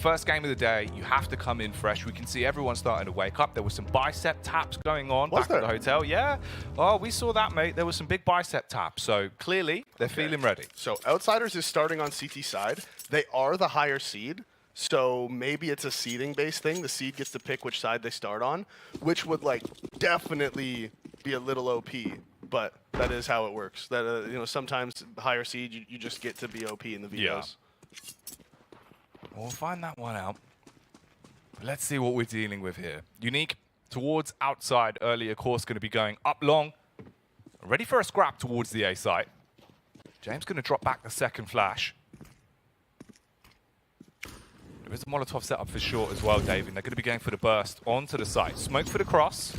first game of the day. You have to come in fresh. We can see everyone starting to wake up. There was some bicep taps going on back at the hotel. Yeah. Oh, we saw that, mate. There was some big bicep taps. So clearly, they're feeling ready. So Outsiders is starting on CT side. They are the higher seed. So maybe it's a seeding-based thing. The seed gets to pick which side they start on, which would like definitely be a little OP. But that is how it works. That you know, sometimes the higher seed, you just get to be OP in the VOs. Yeah. We'll find that one out. Let's see what we're dealing with here. Unique towards outside early, of course, going to be going up long. Ready for a scrap towards the A site. James going to drop back the second flash. There is a Molotov setup for short as well, David. They're going to be going for the burst onto the site. Smoke for the cross.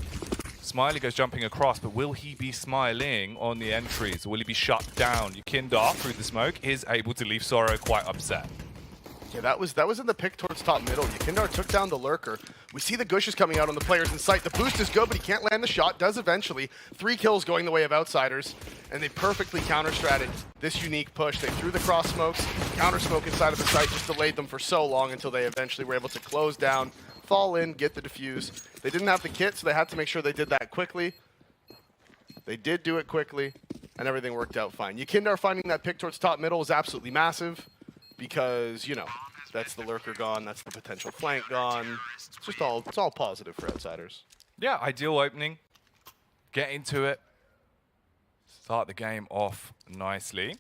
Smiley goes jumping across, but will he be smiling on the entries? Or will he be shut down? Yukindar, through the smoke, is able to leave Sorrow quite upset. Yeah, that was in the pick towards top middle. Yukindar took down the lurker. We see the gushes coming out on the players in sight. The boost is good, but he can't land the shot. Does eventually. 3 kills going the way of Outsiders, and they perfectly counter-stratted this unique push. They threw the cross smokes, counter smoke inside of the site, just delayed them for so long until they eventually were able to close down, fall in, get the defuse. They didn't have the kit, so they had to make sure they did that quickly. They did do it quickly, and everything worked out fine. Yukindar finding that pick towards top middle was absolutely massive. Because, you know, that's the lurker gone, that's the potential flank gone. It's all positive for Outsiders. Yeah, ideal opening. Get into it. Start the game off nicely.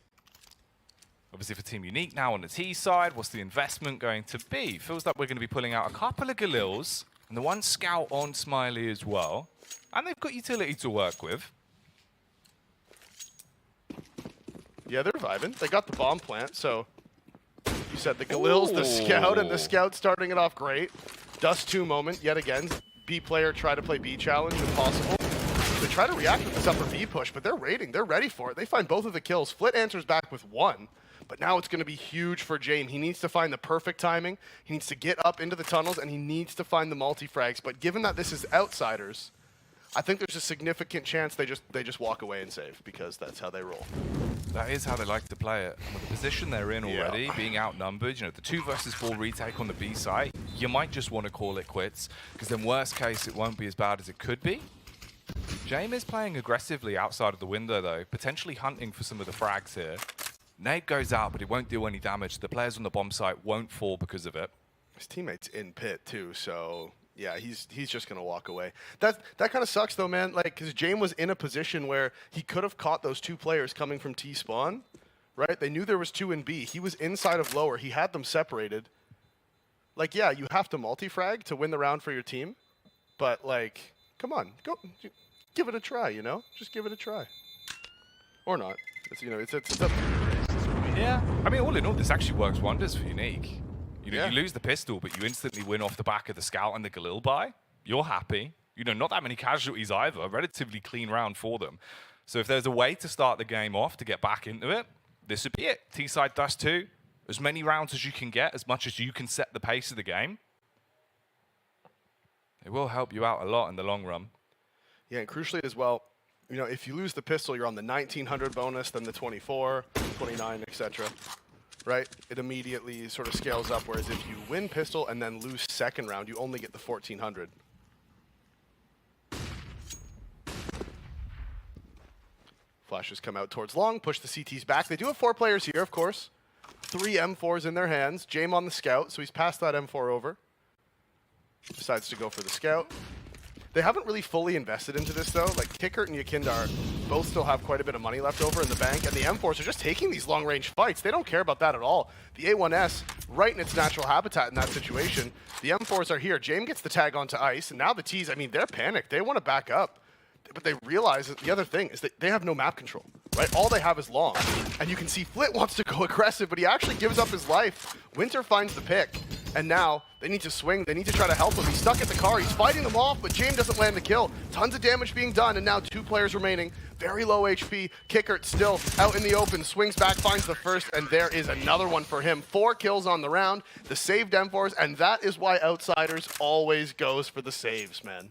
Obviously for Team Unique now on the T side, what's the investment going to be? Feels like we're going to be pulling out a couple of Galils, and the one scout on Smiley as well. And they've got utility to work with. Yeah, they're vibing. They got the bomb plant, so... You said the Galils, the scout, and the scout starting it off great. Dust2 moment, yet again. B player try to play B challenge if possible. They try to react with this upper B push, but they're raiding. They're ready for it. They find both of the kills. Flit answers back with 1, but now it's going to be huge for James. He needs to find the perfect timing. He needs to get up into the tunnels, and he needs to find the multi-frags. But given that this is Outsiders, I think there's a significant chance they just walk away and save, because that's how they roll. That is how they like to play it. And with the position they're in already, being outnumbered, you know, the 2 versus 4 retake on the B side, you might just want to call it quits, because then worst case, it won't be as bad as it could be. James is playing aggressively outside of the window, though, potentially hunting for some of the frags here. Nade goes out, but it won't do any damage. The players on the bomb site won't fall because of it. His teammate's in pit, too, so... Yeah, he's just going to walk away. That kind of sucks, though, man. Like, because James was in a position where he could have caught those 2 players coming from T-spawn, right? They knew there was 2 in B. He was inside of lower. He had them separated. Like, yeah, you have to multi-frag to win the round for your team. But, like, come on. Go, give it a try, you know? Just give it a try. Or not. It's, you know, it's up to you. Yeah. I mean, all in all, this actually works wonders for Unique. You know, you lose the pistol, but you instantly win off the back of the scout and the Galil buy. You're happy. You know, not that many casualties either. A relatively clean round for them. So if there's a way to start the game off to get back into it, this would be it. T-side Dust2. As many rounds as you can get, as much as you can set the pace of the game. It will help you out a lot in the long run. Yeah, and crucially as well, you know, if you lose the pistol, you're on the 1900 bonus, then the 24, 29, etc. Right? It immediately sort of scales up, whereas if you win pistol and then lose second round, you only get the 1400. Flashes come out towards long, push the CTs back. They do have 4 players here, of course. 3 M4s in their hands. James on the scout, so he's passed that M4 over. Decides to go for the scout. They haven't really fully invested into this, though. Like, Kickert and Yukindar both still have quite a bit of money left over in the bank, and the M4s are just taking these long-range fights. They don't care about that at all. The A1S, right in its natural habitat in that situation. The M4s are here. James gets the tag onto ice, and now the Ts, I mean, they're panicked. They want to back up. But they realize that the other thing is that they have no map control, right? All they have is long. And you can see Flit wants to go aggressive, but he actually gives up his life. Winter finds the pick. And now they need to swing. They need to try to help him. He's stuck at the car. He's fighting them off, but James doesn't land the kill. Tons of damage being done, and now 2 players remaining. Very low HP. Kickert still out in the open. Swings back, finds the first, and there is another one for him. 4 kills on the round. The saved M4s, and that is why Outsiders always goes for the saves, man.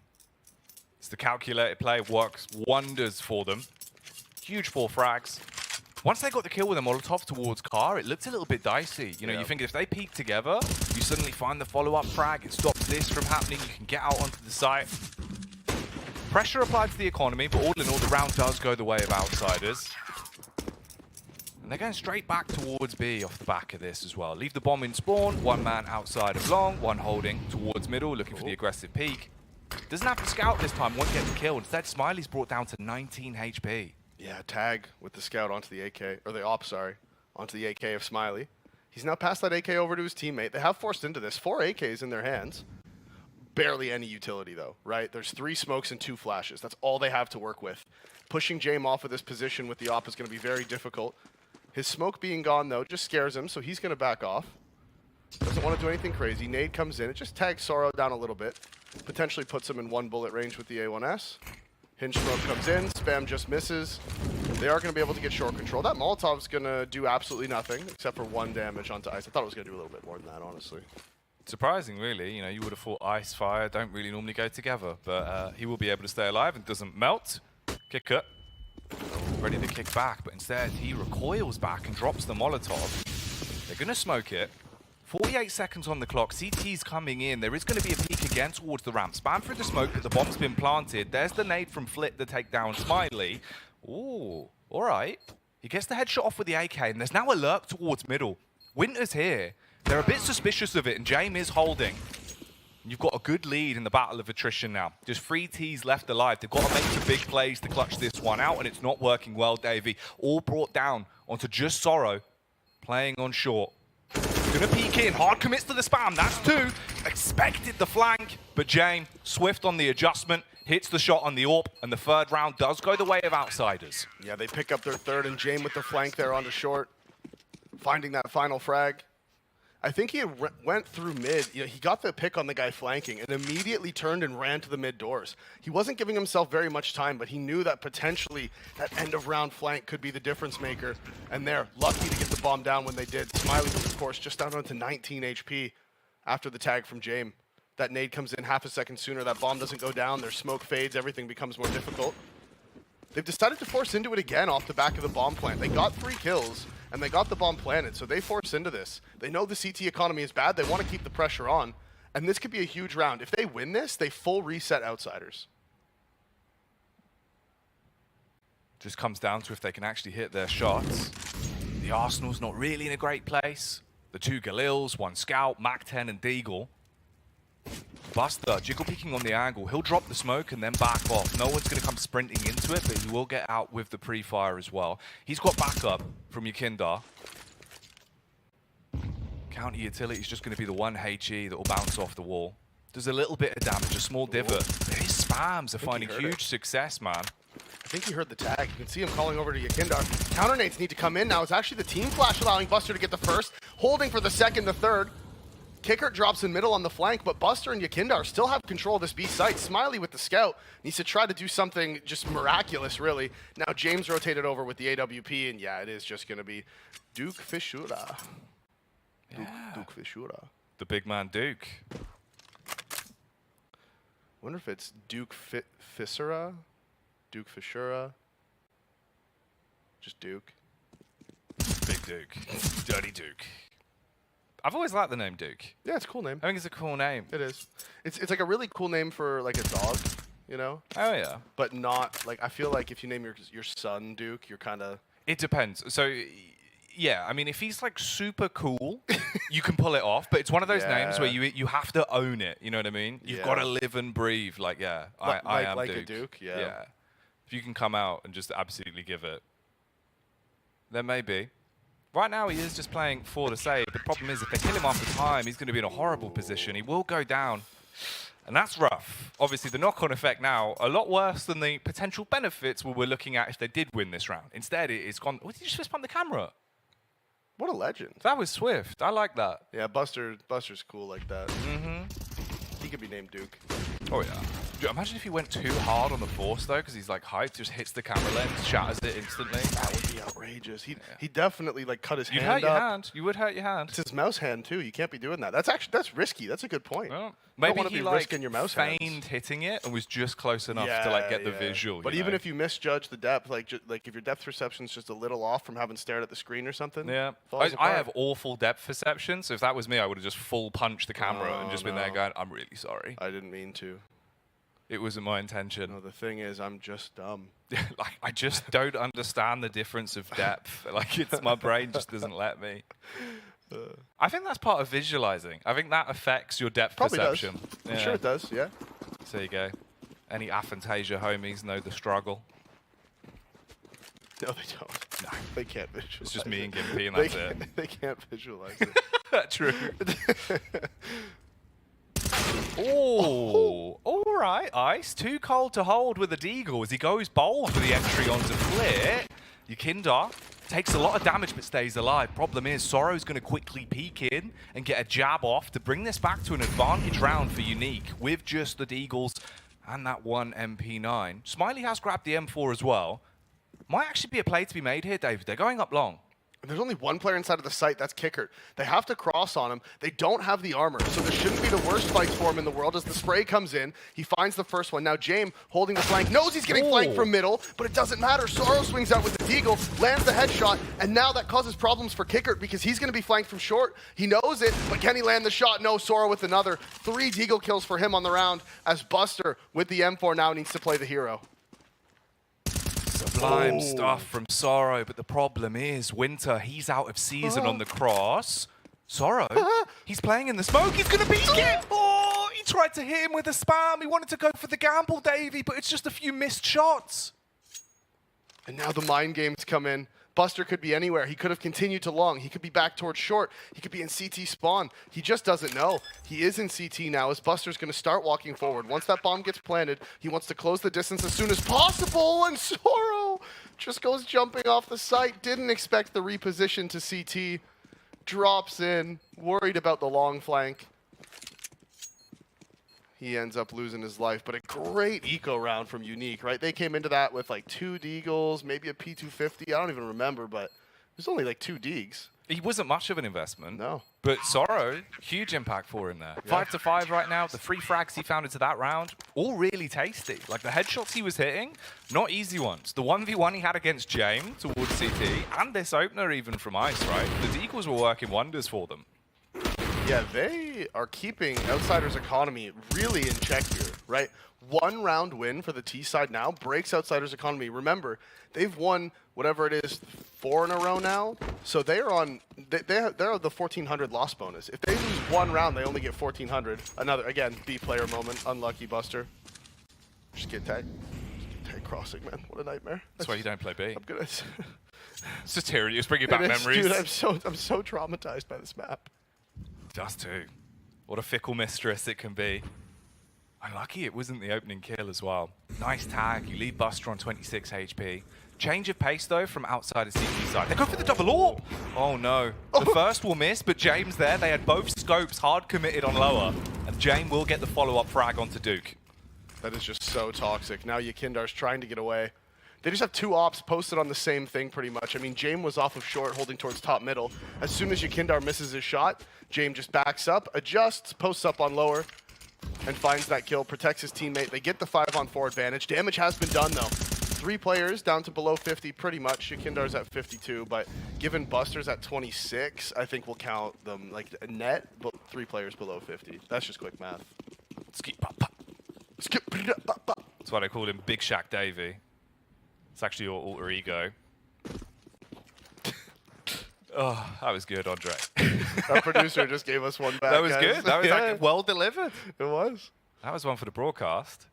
It's the calculated play, works wonders for them. Huge 4 frags. Once they got the kill with a Molotov towards Car, it looked a little bit dicey. You know, you think if they peek together, you suddenly find the follow-up frag, it stops this from happening, you can get out onto the site. Pressure applied to the economy, but all in all, the round does go the way of Outsiders. And they're going straight back towards B off the back of this as well. Leave the bomb in spawn, one man outside of long, one holding towards middle, looking for the aggressive peek. Doesn't have to scout this time, won't get the kill. Instead, Smiley's brought down to 19 HP. Yeah, tag with the scout onto the AK, or the op, sorry, onto the AK of Smiley. He's now passed that AK over to his teammate. They have forced into this. 4 AKs in their hands. Barely any utility, though, right? There's 3 smokes and 2 flashes. That's all they have to work with. Pushing Jame off of this position with the op is going to be very difficult. His smoke being gone, though, just scares him, so he's going to back off. Doesn't want to do anything crazy. Nade comes in. It just tags Sorrow down a little bit. Potentially puts him in 1 bullet range with the A1S. Hinge smoke comes in. Spam just misses. They are going to be able to get short control. That Molotov's going to do absolutely nothing except for 1 damage onto ice. I thought it was going to do a little bit more than that, honestly. Surprising, really. You know, you would have thought ice, fire don't really normally go together, but he will be able to stay alive and doesn't melt. Kick up. Ready to kick back, but instead he recoils back and drops the Molotov. They're going to smoke it. 48 seconds on the clock. CT's coming in. There is going to be a peek again towards the ramp. Spam through the smoke, but the bomb's been planted. There's the nade from Flit to take down Smiley. Ooh, all right. He gets the headshot off with the AK, and there's now a lurk towards middle. Winter's here. They're a bit suspicious of it, and Jame is holding. You've got a good lead in the battle of attrition now. Just 3 Ts left alive. They've got to make some big plays to clutch this one out, and it's not working well, Davey. All brought down onto just Sorrow, playing on short. Gonna peek in, hard commits to the spam, that's 2. Expected the flank, but Jame, swift on the adjustment, hits the shot on the AWP, and the 3rd round does go the way of Outsiders. Yeah, they pick up their 3rd, and Jame with the flank there onto short, finding that final frag. I think he went through mid. You know, he got the pick on the guy flanking and immediately turned and ran to the mid doors. He wasn't giving himself very much time, but he knew that potentially that end of round flank could be the difference maker. And they're lucky to get the bomb down when they did. Smiley was, of course, just down to 19 HP after the tag from Jame. That nade comes in half a second sooner. That bomb doesn't go down. Their smoke fades. Everything becomes more difficult. They've decided to force into it again off the back of the bomb plant. They got 3 kills. And they got the bomb planted, so they force into this. They know the CT economy is bad. They want to keep the pressure on. And this could be a huge round. If they win this, they full reset Outsiders. Just comes down to if they can actually hit their shots. The Arsenal's not really in a great place. The 2 Galils, 1 Scout, Mac-10 and Deagle. Buster, jiggle peeking on the angle. He'll drop the smoke and then back off. No one's going to come sprinting into it, but he will get out with the pre-fire as well. He's got backup from Yakindar. Counter utility is just going to be the 1 HE that will bounce off the wall. Does a little bit of damage, a small divot. But his spams are finding huge success, man. I think he heard the tag. You can see him calling over to Yakindar. Counter nades need to come in now. It's actually the team flash allowing Buster to get the 1st, holding for the 2nd, the 3rd. Kicker drops in middle on the flank, but Buster and Yakindar still have control of this B site. Smiley with the scout needs to try to do something just miraculous, really. Now James rotated over with the AWP, and yeah, it is just going to be Duke Fishura. Duke Fishura. The big man Duke. Wonder if it's Duke Fissura? Duke Fishura? Just Duke. Big Duke. Dirty Duke. I've always liked the name Duke. Yeah, it's a cool name. I think it's a cool name. It is. It's like a really cool name for like a dog, you know? Oh, yeah. But not, like, I feel like if you name your son Duke, you're kind of... It depends. So, yeah, I mean, if he's, like, super cool, you can pull it off. But it's one of those names where you have to own it, you know what I mean? You've got to live and breathe. Like, yeah, I am like Duke. a Duke, yeah. If you can come out and just absolutely give it, then maybe. Right now, he is just playing for the save. The problem is, if they kill him after time, he's going to be in a horrible position. He will go down. And that's rough. Obviously, the knock-on effect now, a lot worse than the potential benefits we were looking at if they did win this round. Instead, it's gone... Oh, did you just fist bump the camera? What a legend. That was swift. I like that. Yeah, Buster's cool like that. Mm-hmm. He could be named Duke. Oh yeah. Imagine if he went too hard on the force though, because he's like hyped, just hits the camera lens, shatters it instantly. That would be outrageous. He definitely like cut his You'd hand hurt your up. hand. You would hurt your hand. It's his mouse hand too. You can't be doing that. That's risky. That's a good point. Well, you don't maybe want to he be like risking your mouse feigned hands. hitting it and was just close enough to like get the visual. But you even know? if you misjudge the depth, like if your depth perception's just a little off from having stared at the screen or something, yeah, falls I apart. have awful depth perception. So if that was me, I would have just full punched the camera and just been there no. going, "I'm really sorry. I didn't mean to. It wasn't my intention." No, the thing is, I'm just dumb. Like I just don't understand the difference of depth. Like it's my brain just doesn't let me. I think that's part of visualizing. I think that affects your depth Probably perception. does. I'm sure it does. Yeah. So there you go. Any Aphantasia homies know the struggle. No, they don't. No. They can't visualize. It's just me and it. Gimpy, and They that's it. can't- They can't visualize it. True. Oh, all right, Ice. Too cold to hold with the Deagle as he goes bold for the entry onto Flit. Yukinder takes a lot of damage but stays alive. Problem is, Sorrow's going to quickly peek in and get a jab off to bring this back to an advantage round for Unique with just the Deagles and that one MP9. Smiley has grabbed the M4 as well. Might actually be a play to be made here, Dave. They're going up long. And there's only one player inside of the site, that's Kickert. They have to cross on him. They don't have the armor, so this shouldn't be the worst fights for him in the world as the spray comes in. He finds the first one. Now James, holding the flank, knows he's getting flanked from middle, but it doesn't matter. Sorrow swings out with the Deagle, lands the headshot, and now that causes problems for Kickert because he's going to be flanked from short. He knows it, but can he land the shot? No, Sorrow with another. 3 Deagle kills for him on the round as Buster with the M4 now needs to play the hero. Sublime stuff from Sorrow, but the problem is, Winter, he's out of season on the cross. Sorrow, he's playing in the smoke, he's gonna peek it! Oh, he tried to hit him with a spam, he wanted to go for the gamble, Davey, but it's just a few missed shots. And now the mind games come in. Buster could be anywhere. He could have continued to long. He could be back towards short. He could be in CT spawn. He just doesn't know. He is in CT now as Buster's going to start walking forward. Once that bomb gets planted, he wants to close the distance as soon as possible. And Sorrow just goes jumping off the site. Didn't expect the reposition to CT. Drops in, worried about the long flank. He ends up losing his life, but a great eco round from Unique, right? They came into that with like 2 Deagles, maybe a P250. I don't even remember, but there's only like 2 Deags. He wasn't much of an investment. No. But Sorrow, huge impact for him there. Yeah. 5-5 right now. The 3 frags he found into that round, all really tasty. Like the headshots he was hitting, not easy ones. The 1v1 he had against James towards CT, and this opener even from Ice, right? The Deagles were working wonders for them. Yeah, they are keeping Outsider's economy really in check here, right? 1 round win for the T side now breaks Outsider's economy. Remember, they've won whatever it is 4 in a row now, so they're on they're the 1400 loss bonus. If they lose 1 round, they only get 1400. Another again B player moment. Unlucky Buster. Just get tag. Crossing, man. What a nightmare. That's why you don't play B. I'm gonna. It's just tyranny. It's bringing back memories. Dude, I'm so traumatized by this map. Dust2. What a fickle mistress it can be. Unlucky it wasn't the opening kill as well. Nice tag. You leave Buster on 26 HP. Change of pace, though, from outside of CT side. They go for the double AWP. Oh, no. The first will miss, but James there. They had both scopes hard committed on lower. And James will get the follow-up frag onto Duke. That is just so toxic. Now Yukindar's trying to get away. They just have 2 ops posted on the same thing pretty much. I mean, James was off of short, holding towards top middle. As soon as Yukindar misses his shot, James just backs up, adjusts, posts up on lower, and finds that kill, protects his teammate. They get the 5-on-4 advantage. Damage has been done, though. 3 players down to below 50 pretty much. Yukindar's at 52, but given Buster's at 26, I think we'll count them like a net, but 3 players below 50. That's just quick math. Skip, pop, pop. Skip, pop, pop. That's why they called him Big Shaq Davey. It's actually your alter ego. Oh, that was good, Andre. Our producer just gave us one back. That was guys. good. That was Yeah, actually well delivered. it was. That was one for the broadcast.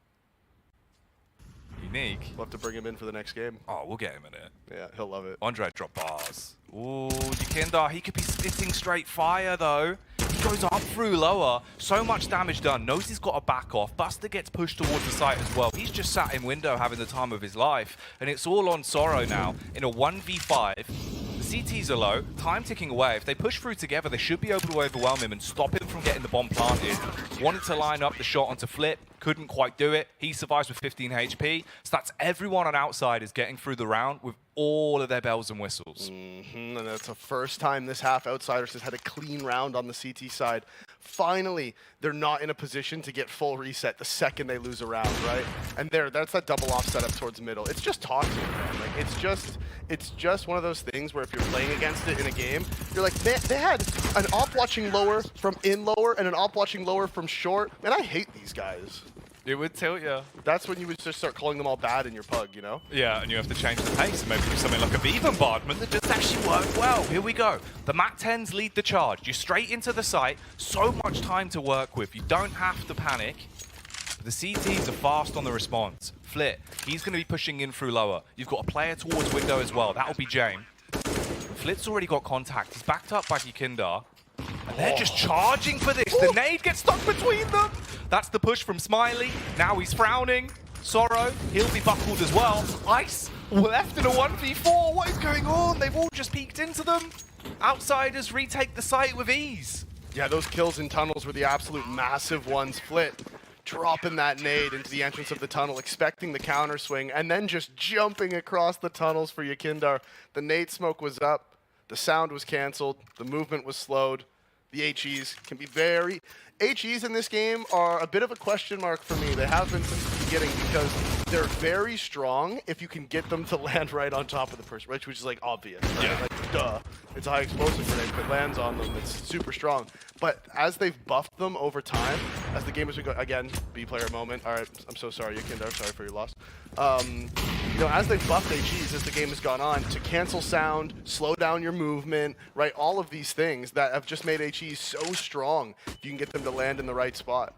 Unique. We'll have to bring him in for the next game. Oh, we'll get him in it. Yeah, he'll love it. Andre dropped bars. Ooh, Yukinder, he could be spitting straight fire though. He goes up through lower. So much damage done. Knows he's got to back off. Buster gets pushed towards the site as well. He's just sat in window having the time of his life. And it's all on Sorrow now in a 1v5. The CTs are low. Time ticking away. If they push through together, they should be able to overwhelm him and stop him from getting the bomb planted. Wanted to line up the shot onto Flip. couldn't quite do it. He survives with 15 HP. So that's everyone on outside is getting through the round with all of their bells and whistles. And that's the first time this half Outsiders has had a clean round on the CT side. Finally, they're not in a position to get full reset the second they lose a round, right? And that's that double off setup towards middle. It's just toxic, man. Like, it's just one of those things where if you're playing against it in a game, you're like, they had an op watching lower from in lower and an op watching lower from short. Man, I hate these guys. It would tilt you. That's when you would just start calling them all bad in your pug, you know? Yeah, and you have to change the pace and maybe do something like a V bombardment that just actually worked well. Here we go. The MAC-10s lead the charge. You're straight into the site. So much time to work with. You don't have to panic. The CTs are fast on the response. Flit, he's going to be pushing in through lower. You've got a player towards window as well. That'll be Jame. Flit's already got contact. He's backed up by Yakindar. And they're just charging for this. The nade gets stuck between them. That's the push from Smiley. Now he's frowning. Sorrow, he'll be buckled as well. Ice left in a 1v4. What is going on? They've all just peeked into them. Outsiders retake the site with ease. Yeah, those kills in tunnels were the absolute massive ones. Flit dropping that nade into the entrance of the tunnel, expecting the counter swing, and then just jumping across the tunnels for Yakindar. The nade smoke was up. The sound was canceled. The movement was slowed. The HEs can be very... HEs in this game are a bit of a question mark for me. They have been since the beginning because they're very strong if you can get them to land right on top of the person, which is like obvious, right? Yeah. Like, duh. It's a high explosive grenade. If it lands on them, it's super strong. But as they've buffed them over time, as the game has been going, again, B-player moment. All right, I'm so sorry, Yakindar. Sorry for your loss. You know, as they've buffed HEs as the game has gone on, to cancel sound, slow down your movement, right? All of these things that have just made HEs so strong, you can get them to land in the right spot.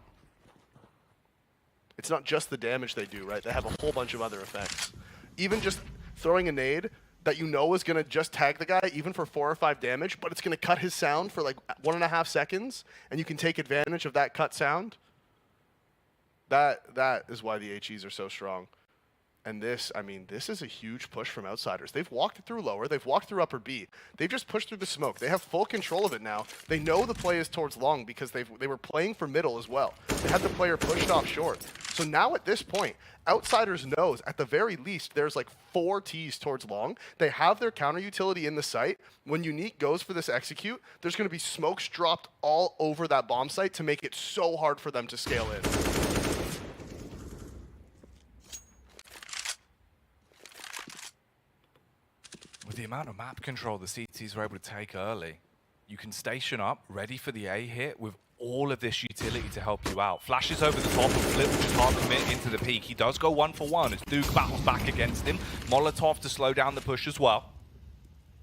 It's not just the damage they do, right? They have a whole bunch of other effects. Even just throwing a nade that you know is going to just tag the guy, even for 4 or 5 damage, but it's going to cut his sound for like 1.5 seconds, and you can take advantage of that cut sound. That is why the HEs are so strong. And this, I mean, this is a huge push from Outsiders. They've walked through lower. They've walked through upper B. They've just pushed through the smoke. They have full control of it now. They know the play is towards long because they were playing for middle as well. They had the player pushed off short. So now at this point, Outsiders knows at the very least there's like 4 Ts towards long. They have their counter utility in the site. When Unique goes for this execute, there's going to be smokes dropped all over that bomb site to make it so hard for them to scale in. With the amount of map control the CTs were able to take early, you can station up, ready for the A hit with all of this utility to help you out. Flashes over the top of Flip, which is hard to commit into the peak. He does go 1 for 1 as Duke battles back against him. Molotov to slow down the push as well.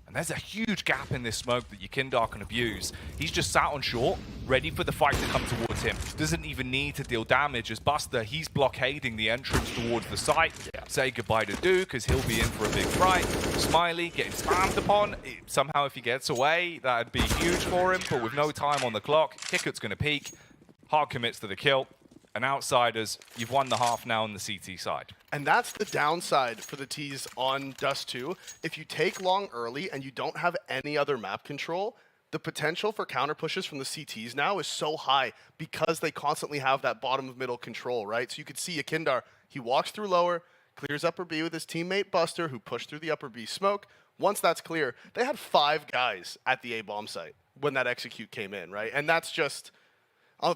And there's a huge gap in this smoke that Yakindar can abuse. He's just sat on short, ready for the fight to come towards him. Doesn't even need to deal damage as Buster, he's blockading the entrance towards the site. Say goodbye to Duke as he'll be in for a big fight. Smiley getting spammed upon. Somehow if he gets away, that'd be huge for him, but with no time on the clock, Kickut's gonna peek. Hard commits to the kill. And Outsiders, you've won the half now on the CT side. And that's the downside for the Ts on Dust2. If you take long early and you don't have any other map control, the potential for counter pushes from the CTs now is so high because they constantly have that bottom of middle control, right? So you could see Yakindar, he walks through lower, clears upper B with his teammate Buster, who pushed through the upper B smoke. Once that's clear, they had 5 guys at the A bomb site when that execute came in, right? And that's just...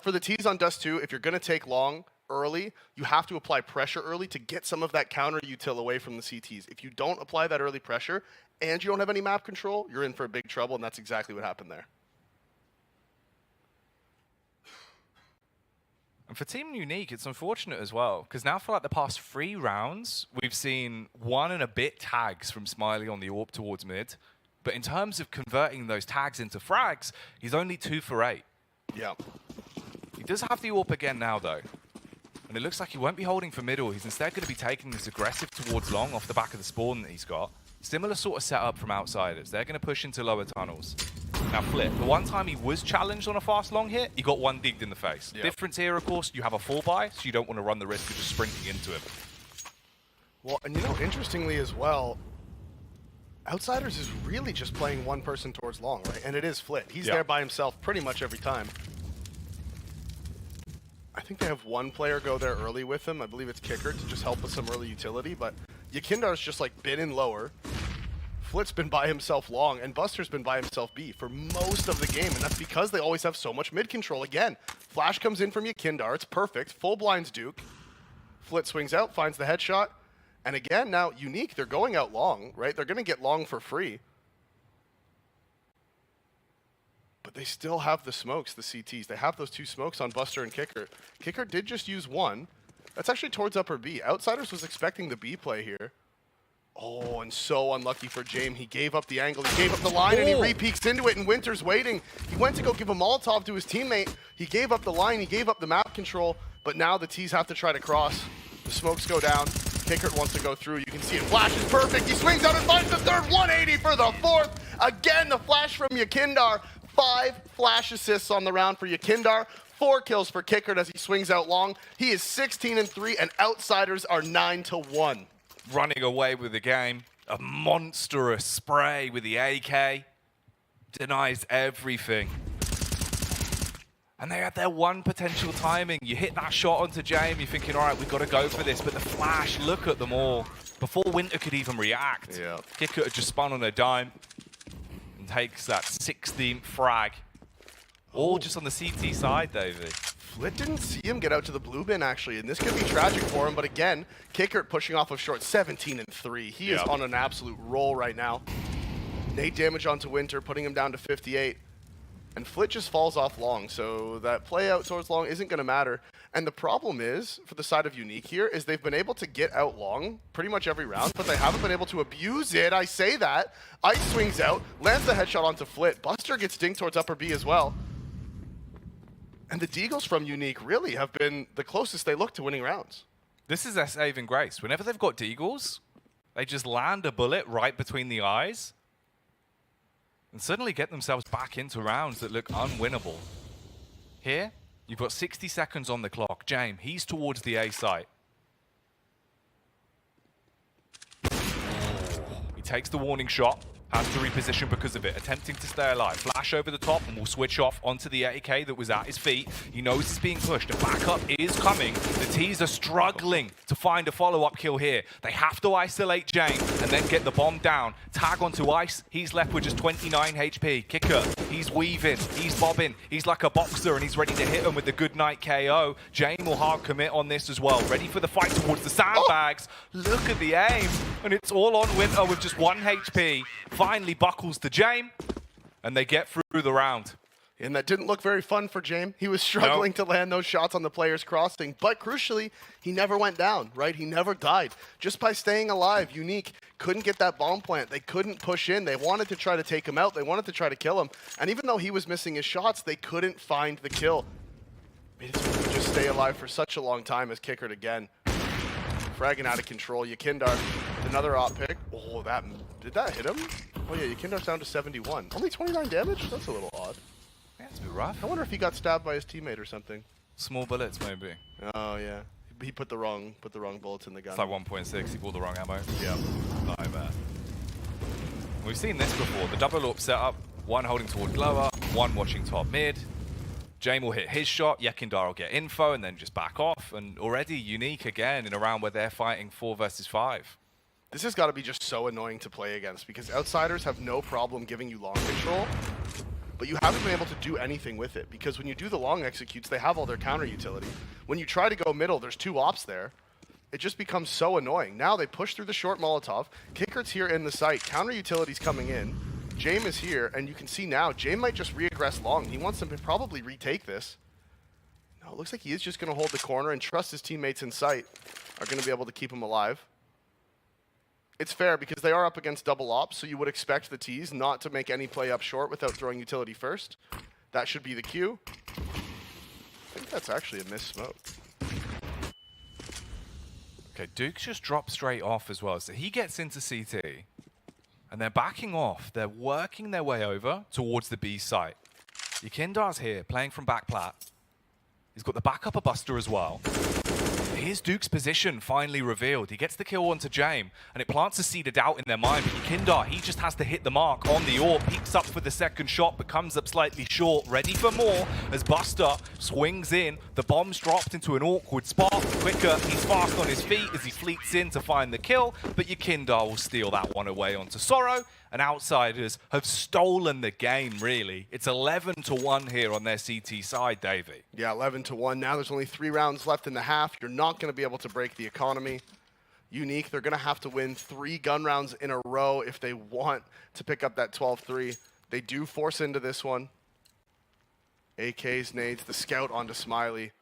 for the Ts on Dust2, if you're going to take long early, you have to apply pressure early to get some of that counter util away from the CTs. If you don't apply that early pressure and you don't have any map control, you're in for big trouble, and that's exactly what happened there. And for Team Unique, it's unfortunate as well, because now for like the past 3 rounds, we've seen 1 and a bit tags from Smiley on the AWP towards mid. But in terms of converting those tags into frags, he's only 2 for 8. Yeah. He does have the AWP again now, though. And it looks like he won't be holding for middle. He's instead going to be taking this aggressive towards long off the back of the spawn that he's got. Similar sort of setup from Outsiders. They're going to push into lower tunnels. Now, Flip, the one time he was challenged on a fast long hit, he got 1 digged in the face. Yep. Difference here, of course, you have a 4-buy, so you don't want to run the risk of just sprinting into him. Well, and you know, interestingly as well, Outsiders is really just playing one person towards long, right? And it is Flit. He's there by himself pretty much every time. I think they have one player go there early with him. I believe it's Kicker to just help with some early utility, but Yakindar's just like been in lower. Flit's been by himself long, and Buster's been by himself B for most of the game, and that's because they always have so much mid control. Again, flash comes in from Yakindar, it's perfect, full blinds Duke. Flit swings out, finds the headshot, and again, now Unique, they're going out long, right? They're gonna get long for free. But they still have the smokes, the CTs. They have those two smokes on Buster and Kicker. Kicker did just use one. That's actually towards upper B. Outsiders was expecting the B play here. Oh, and so unlucky for James. He gave up the angle, he gave up the line, and he re-peeks into it, and Winter's waiting. He went to go give a Molotov to his teammate. He gave up the line, he gave up the map control, but now the T's have to try to cross. The smokes go down. Kickert wants to go through. You can see it flashes perfect. He swings out and finds the third, 180 for the fourth. Again, the flash from Yakindar. 5 flash assists on the round for Yakindar. 4 kills for Kickert as he swings out long. He is 16-3, and Outsiders are 9-1. Running away with the game. A monstrous spray with the AK. Denies everything. And they had their one potential timing. You hit that shot onto James, you're thinking, all right, we've got to go for this. But the flash, look at them all. Before Winter could even react, Kicker had just spun on a dime and takes that 16th frag. All just on the CT side, David. Flit didn't see him get out to the blue bin, actually, and this could be tragic for him. But again, Kickert pushing off of short, 17-3. He is on an absolute roll right now. 8 damage onto Winter, putting him down to 58. And Flit just falls off long, so that play out towards long isn't going to matter. And the problem is, for the side of Unique here, is they've been able to get out long pretty much every round, but they haven't been able to abuse it. I say that. Ice swings out, lands the headshot onto Flit. Buster gets dinged towards upper B as well. And the Deagles from Unique really have been the closest they look to winning rounds. This is their saving grace. Whenever they've got Deagles, they just land a bullet right between the eyes and suddenly get themselves back into rounds that look unwinnable. Here, you've got 60 seconds on the clock. James, he's towards the A site. He takes the warning shot. Has to reposition because of it, attempting to stay alive. Flash over the top and will switch off onto the AK that was at his feet. He knows he's being pushed. A backup is coming. The T's are struggling to find a follow-up kill here. They have to isolate James and then get the bomb down. Tag onto Ice. He's left with just 29 HP. Kicker, he's weaving. He's bobbing. He's like a boxer and he's ready to hit him with the goodnight KO. James will hard commit on this as well. Ready for the fight towards the sandbags. Look at the aim. And it's all on Winter with just 1 HP. Finally buckles to James, and they get through the round. And that didn't look very fun for James. He was struggling to land those shots on the players crossing, but crucially, he never went down, right? He never died. Just by staying alive, Unique couldn't get that bomb plant. They couldn't push in. They wanted to try to take him out. They wanted to try to kill him. And even though he was missing his shots, they couldn't find the kill. Made it so he could just stay alive for such a long time as Kickert again. Fragging out of control. Yakindar, another op pick. Oh, did that hit him? Oh yeah, Yakindar's down to 71. Only 29 damage? That's a little odd. Yeah, it's a bit rough. I wonder if he got stabbed by his teammate or something. Small bullets, maybe. Oh yeah, he put the wrong bullets in the gun. It's like 1.6. He pulled the wrong ammo. Yeah, Not bad. We've seen this before. The double AWP setup. One holding towards lower. One watching top mid. James will hit his shot, Yakindar will get info and then just back off. And already Unique again in a round where they're fighting 4 versus 5. This has got to be just so annoying to play against because Outsiders have no problem giving you long control, but you haven't been able to do anything with it because when you do the long executes, they have all their counter utility. When you try to go middle, there's 2 ops there. It just becomes so annoying. Now they push through the short Molotov. Kickert's here in the site. Counter utility's coming in. James is here, and you can see now, James might just reaggress long. He wants them to probably retake this. No, it looks like he is just going to hold the corner and trust his teammates in sight are going to be able to keep him alive. It's fair because they are up against double ops, so you would expect the T's not to make any play up short without throwing utility first. That should be the cue. I think that's actually a missed smoke. Okay, Duke's just dropped straight off as well. So he gets into CT. And they're backing off. They're working their way over towards the B site. Yakindar's here, playing from back plat. He's got the backup of Buster as well. here's Duke's position finally revealed. He gets the kill onto James, and it plants a seed of doubt in their mind. But Yakindar, he just has to hit the mark on the AWP, peeks up for the second shot, but comes up slightly short, ready for more as Buster swings in. The bomb's dropped into an awkward spot. Quicker, he's fast on his feet as he fleets in to find the kill, but Yakindar will steal that one away onto Sorrow. And Outsiders have stolen the game, really. It's 11-1 here on their CT side, Davey. Yeah, 11-1. Now there's only 3 rounds left in the half. You're not going to be able to break the economy. Unique, they're going to have to win 3 gun rounds in a row if they want to pick up that 12-3. They do force into this one. AKs, nades, the scout onto Smiley.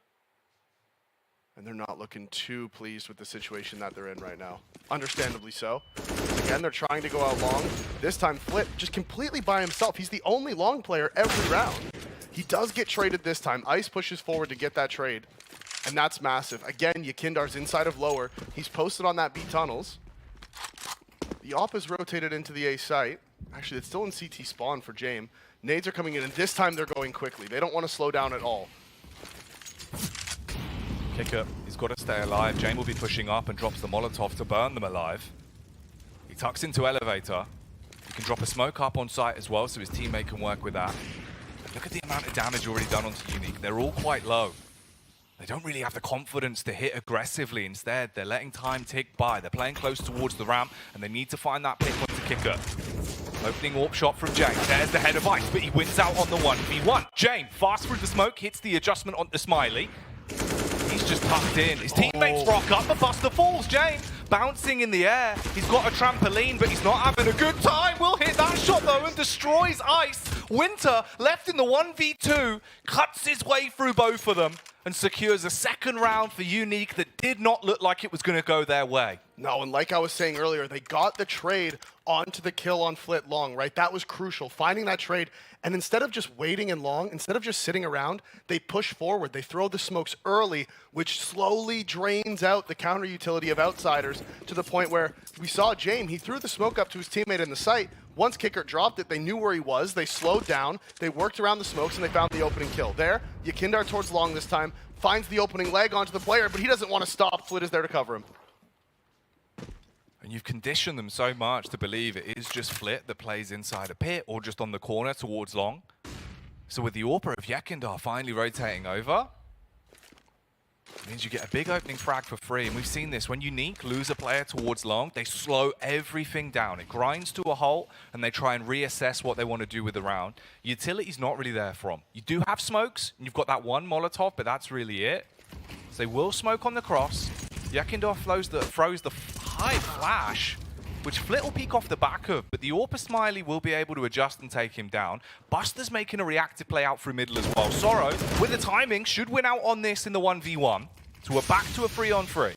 And they're not looking too pleased with the situation that they're in right now. Understandably so. Again, they're trying to go out long. This time, Flip just completely by himself. He's the only long player every round. He does get traded this time. Ice pushes forward to get that trade. And that's massive. Again, Yakindar's inside of lower. He's posted on that B tunnels. The AWP is rotated into the A site. Actually, it's still in CT spawn for James. Nades are coming in, and this time they're going quickly. They don't want to slow down at all. Kicker, he's got to stay alive. James will be pushing up and drops the Molotov to burn them alive. He tucks into elevator. He can drop a smoke up on site as well, so his teammate can work with that. But look at the amount of damage already done onto Unique. They're all quite low. They don't really have the confidence to hit aggressively. Instead, they're letting time tick by. They're playing close towards the ramp, and they need to find that pick onto Kicker. Opening AWP shot from James. There's the head of Ice, but he wins out on the 1v1. James, fast through the smoke, hits the adjustment onto Smiley. He's just tucked in. His teammates rock up, but Buster falls. James bouncing in the air. He's got a trampoline, but he's not having a good time. Will hit that shot, though, and destroys Ice. Winter, left in the 1v2, cuts his way through both of them and secures a second round for Unique that did not look like it was going to go their way. No, and like I was saying earlier, they got the trade onto the kill on Flit long, right? That was crucial, finding that trade. And instead of just waiting in long, instead of just sitting around, they push forward. They throw the smokes early, which slowly drains out the counter utility of Outsiders to the point where we saw James, he threw the smoke up to his teammate in the site. Once Kicker dropped it, they knew where he was. They slowed down. They worked around the smokes, and they found the opening kill. There, Yakindar towards long this time, finds the opening leg onto the player, but he doesn't want to stop. Flit is there to cover him. And you've conditioned them so much to believe it is just Flit that plays inside a pit or just on the corner towards long. So with the AWP of Yakindar finally rotating over, it means you get a big opening frag for free. And we've seen this. When Unique lose a player towards long, they slow everything down. It grinds to a halt, and they try and reassess what they want to do with the round. Utility's not really there from. You do have smokes, and you've got that one Molotov, but that's really it. So they will smoke on the cross. Yakindar throws the high flash, which Flit will peek off the back of, but the AWP Smiley will be able to adjust and take him down. Buster's making a reactive play out through middle as well. Sorrow, with the timing, should win out on this in the 1v1. So we're back to a 3-on-3.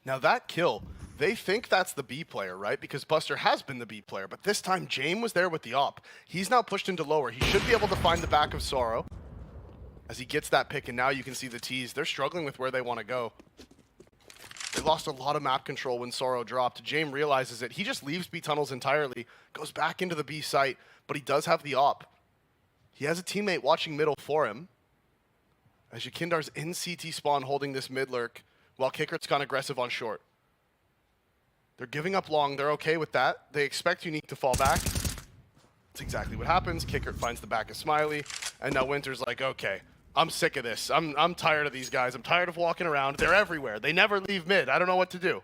Now that kill, they think that's the B player, right? Because Buster has been the B player, but this time James was there with the AWP. He's now pushed into lower. He should be able to find the back of Sorrow as he gets that pick, and now you can see the T's. They're struggling with where they want to go. They lost a lot of map control when Sorrow dropped. James realizes it. He just leaves B tunnels entirely, goes back into the B site, but he does have the AWP. He has a teammate watching middle for him. As Yakindar's in CT spawn holding this mid lurk, while Kickert's gone aggressive on short. They're giving up long. They're okay with that. They expect Unique to fall back. That's exactly what happens. Kickert finds the back of Smiley, and now Winter's like, okay, I'm sick of this. I'm tired of these guys. I'm tired of walking around. They're everywhere. They never leave mid. I don't know what to do.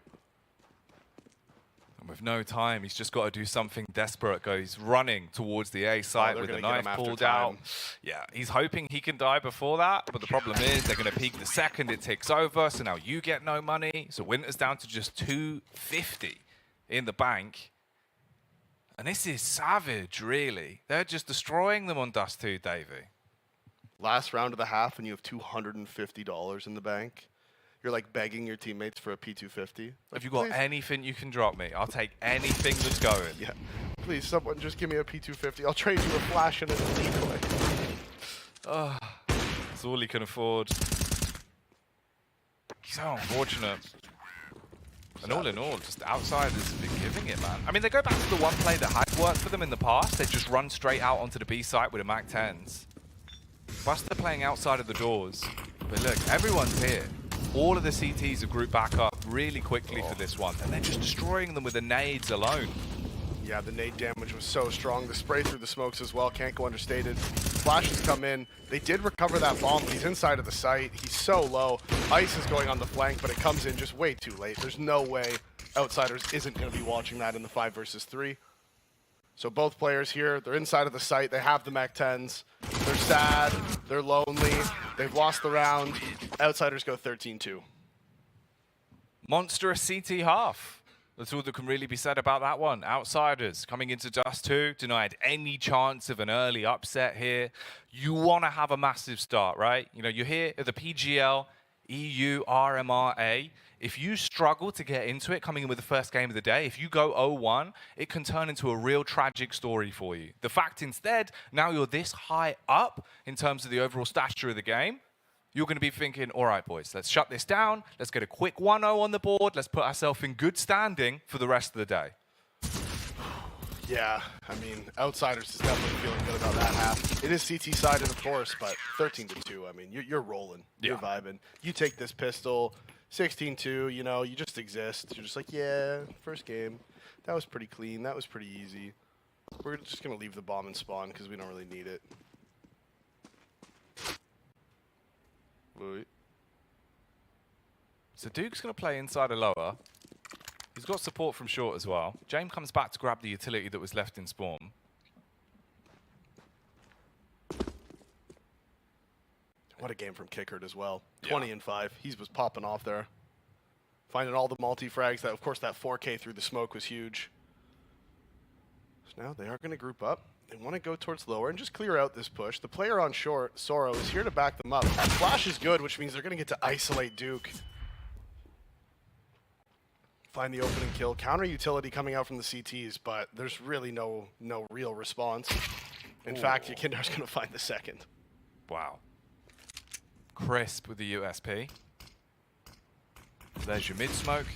And with no time, he's just got to do something desperate. Goes running towards the A site with a knife pulled out. Yeah, he's hoping he can die before that, but the problem is they're going to peek the second it ticks over, so now you get no money. So Winter's down to just 250 in the bank. And this is savage, really. They're just destroying them on Dust2, Davey. Last round of the half, and you have $250 in the bank. You're like begging your teammates for a P250. Like, have you got anything you can drop me? I'll take anything that's going. Yeah. Please, someone just give me a P250. I'll trade you a flash and a decoy. That's all he can afford. So unfortunate. And all in all, just Outsiders have been giving it, man. I mean, they go back to the one play that had worked for them in the past. They just run straight out onto the B site with a MAC-10s. Buster playing outside of the doors. But look, everyone's here. All of the CTs have grouped back up really quickly for this one, and they're just destroying them with the nades alone. Yeah, the nade damage was so strong. The spray through the smokes as well can't go understated. Flashes come in. They did recover that bomb. He's inside of the site. He's so low. Ice is going on the flank, but it comes in just way too late. There's no way Outsiders isn't going to be watching that in the 5 versus 3. So both players here, they're inside of the site. They have the Mech 10s. They're sad. They're lonely. They've lost the round. Outsiders go 13-2. Monstrous CT half. That's all that can really be said about that one. Outsiders coming into Dust2, denied any chance of an early upset here. You want to have a massive start, right? You know, you're here at the PGL RMR A. If you struggle to get into it coming in with the first game of the day, if you go 0-1, it can turn into a real tragic story for you. The fact instead, now you're this high up in terms of the overall stature of the game, you're going to be thinking, all right, boys, let's shut this down. Let's get a quick 1-0 on the board. Let's put ourselves in good standing for the rest of the day. Yeah, I mean, Outsiders is definitely feeling good about that half. It is CT sided, of course, but 13-2. I mean, you're rolling. You're vibing. You take this pistol, 16-2, you know, you just exist. You're just like, yeah, first game. That was pretty clean. That was pretty easy. We're just going to leave the bomb and spawn because we don't really need it. So Duke's going to play inside a lower. He's got support from short as well. James comes back to grab the utility that was left in spawn. What a game from Kickard as well. 20 and 5. He was popping off there. Finding all the multi-frags. That, of course, that 4K through the smoke was huge. So now they are going to group up. They want to go towards lower and just clear out this push. The player on short, Soro, is here to back them up. Flash is good, which means they're going to get to isolate Duke. Find the opening kill. Counter utility coming out from the CTs, but there's really no real response. In fact, Yakindar's going to find the second. Wow. Crisp with the USP. There's your mid-smoke.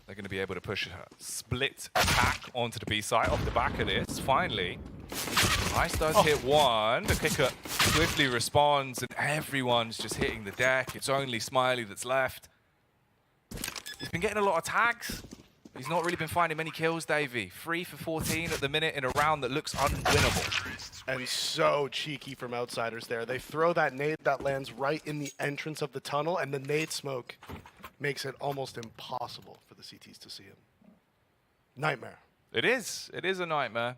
They're going to be able to push a split attack onto the B site off the back of this. Finally, Ice does hit one. The kicker swiftly responds, and everyone's just hitting the deck. It's only Smiley that's left. He's been getting a lot of tags. He's not really been finding many kills, Davey. 3 for 14 at the minute in a round that looks unwinnable. And so cheeky from Outsiders there. They throw that nade that lands right in the entrance of the tunnel, and the nade smoke makes it almost impossible for the CTs to see him. Nightmare. It is. It is a nightmare.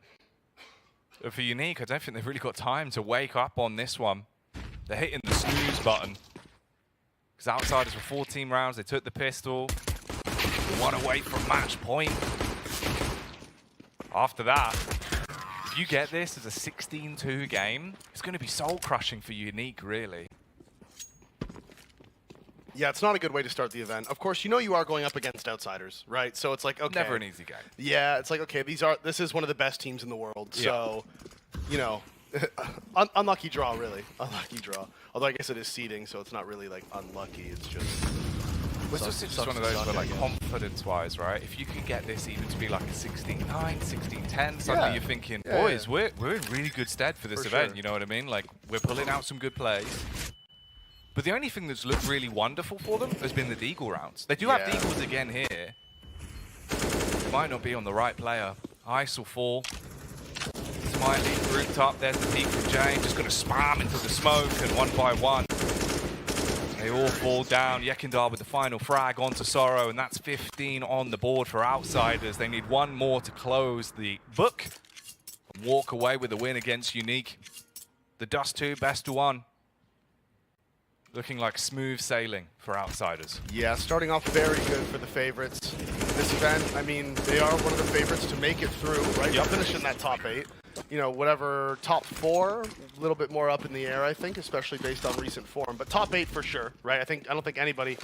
For Unique, I don't think they've really got time to wake up on this one. They're hitting the snooze button. Because Outsiders were 14 rounds. They took the pistol. They want to wait for match point. After that, if you get this as a 16-2 game, it's going to be soul-crushing for Unique, really. Yeah, it's not a good way to start the event. Of course, you know you are going up against Outsiders, right? So it's like, okay. Never an easy game. Yeah, it's like, okay, this is one of the best teams in the world. Yeah. So, you know, unlucky draw, really. Unlucky draw. Although I guess it is seeding, so it's not really like unlucky. It's just... It's just one of those where, like, confidence-wise, right? If you can get this even to be like a 16-9, 16-10, suddenly you're thinking, boys, we're in really good stead for this event, you know what I mean? Like, we're pulling out some good plays. But the only thing that's looked really wonderful for them has been the Deagle rounds. They do have Deagles again here. Might not be on the right player. Ice will fall. Smiley grouped up. There's the peek from James. Just going to spam into the smoke, and one by one, they all fall down. Yekindar with the final frag onto Sorrow, and that's 15 on the board for Outsiders. They need one more to close the book and walk away with a win against Unique. The Dust2 best to one. Looking like smooth sailing for Outsiders. Yeah, starting off very good for the favorites. This event, I mean, they are one of the favorites to make it through, right? Yep. Finish in that top 8. You know, whatever, top 4, a little bit more up in the air, I think, especially based on recent form. But top 8 for sure, right? I don't think anybody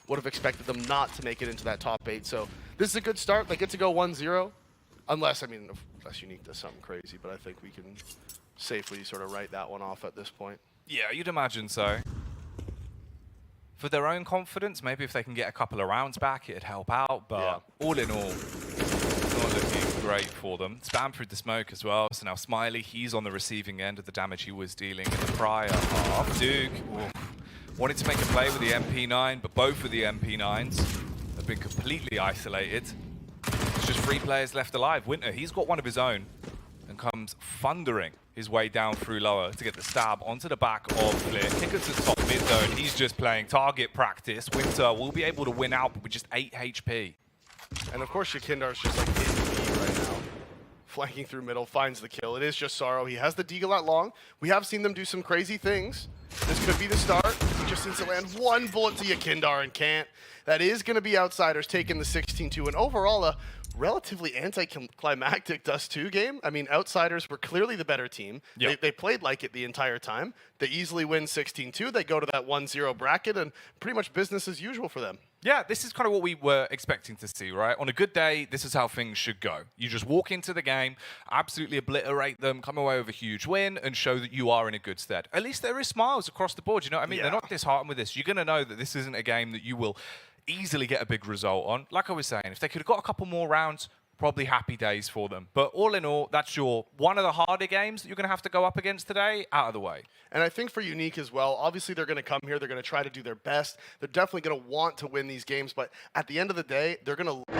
would have expected them not to make it into that top 8. So this is a good start. They get to go 1-0, unless Unique does something crazy. But I think we can safely sort of write that one off at this point. Yeah, you'd imagine so. For their own confidence, maybe if they can get a couple of rounds back, it'd help out. But all in all, it's not looking great for them. Spam through the smoke as well. So now Smiley, he's on the receiving end of the damage he was dealing in the prior half. Duke wanted to make a play with the MP9, but both of the MP9s have been completely isolated. There's just 3 players left alive. Winter, he's got one of his own and comes thundering his way down through lower to get the stab onto the back of Flick. Kicker to top mid zone. He's just playing target practice. Winter will be able to win out, but with just 8 HP. And of course, Shakindar's just like in the lead right now. Flanking through middle, finds the kill. It is just Sorrow. He has the deagle at long. We have seen them do some crazy things. This could be the start. He just needs to land one bullet to Yakindar and can't. That is going to be Outsiders taking the 16-2. And overall, a relatively anticlimactic Dust2 game. I mean, Outsiders were clearly the better team. Yep. They played like it the entire time. They easily win 16-2. They go to that 1-0 bracket, and pretty much business as usual for them. Yeah, this is kind of what we were expecting to see, right? On a good day, this is how things should go. You just walk into the game, absolutely obliterate them, come away with a huge win, and show that you are in a good stead. At least there is smiles across the board, you know what I mean? Yeah. They're not disheartened with this. You're going to know that this isn't a game that you will easily get a big result on. Like I was saying, if they could have got a couple more rounds, probably happy days for them. But all in all, that's one of the harder games that you're going to have to go up against today, out of the way. And I think for Unique as well, obviously they're going to come here, they're going to try to do their best. They're definitely going to want to win these games, but at the end of the day, they're going to